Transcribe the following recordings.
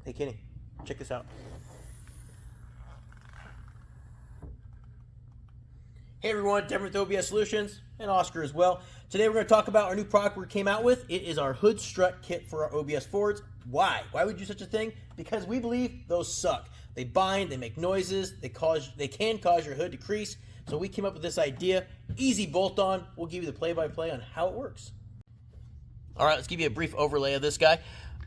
Hey, Kenny, check this out. Hey everyone, Devin with OBS Solutions, and Oscar as well. Today we're going to talk about our new product we came out with. It is our hood strut kit for our OBS Fords. Why? Why would you do such a thing? Because we believe those suck. They bind, they make noises, they can cause your hood to crease. So we came up with this idea. Easy bolt on. We'll give you the play-by-play on how it works. All right, let's give you a brief overlay of this guy.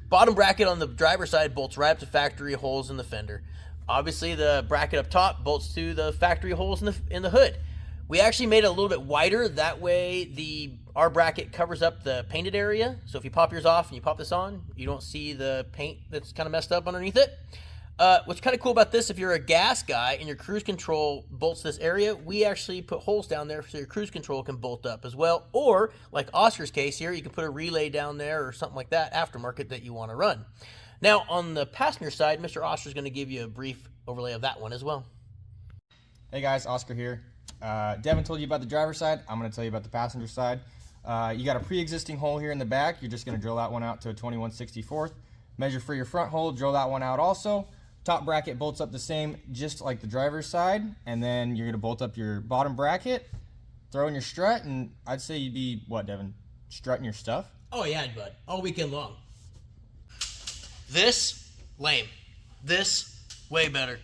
Bottom bracket on the driver's side bolts right up to factory holes in the fender. Obviously, the bracket up top bolts to the factory holes in the hood. We actually made it a little bit wider. That way, our bracket covers up the painted area. So if you pop yours off and you pop this on, you don't see the paint that's kind of messed up underneath it. What's kind of cool about this, if you're a gas guy and your cruise control bolts this area, we actually put holes down there so your cruise control can bolt up as well. Or, like Oscar's case here, you can put a relay down there or something like that, aftermarket, that you want to run. Now, on the passenger side, Mr. Oscar's going to give you a brief overlay of that one as well. Hey guys, Oscar here. Devin told you about the driver's side. I'm going to tell you about the passenger side. You got a pre-existing hole here in the back. You're just going to drill that one out to a 21/64. Measure for your front hole, drill that one out also. Top bracket bolts up the same, just like the driver's side. And then you're going to bolt up your bottom bracket, throw in your strut, and I'd say you'd be, what, Devin, strutting your stuff? Oh yeah, bud. All weekend long. This, lame. This, way better.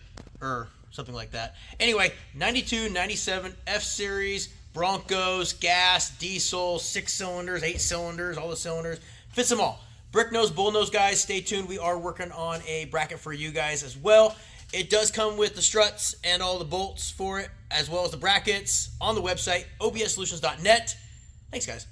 Something like that. Anyway, 92, 97, F-Series, Broncos, gas, diesel, 6 cylinders, 8 cylinders, all the cylinders. Fits them all. Brick nose, bull nose, guys, stay tuned. We are working on a bracket for you guys as well. It does come with the struts and all the bolts for it, as well as the brackets on the website, obssolutions.net. Thanks, guys.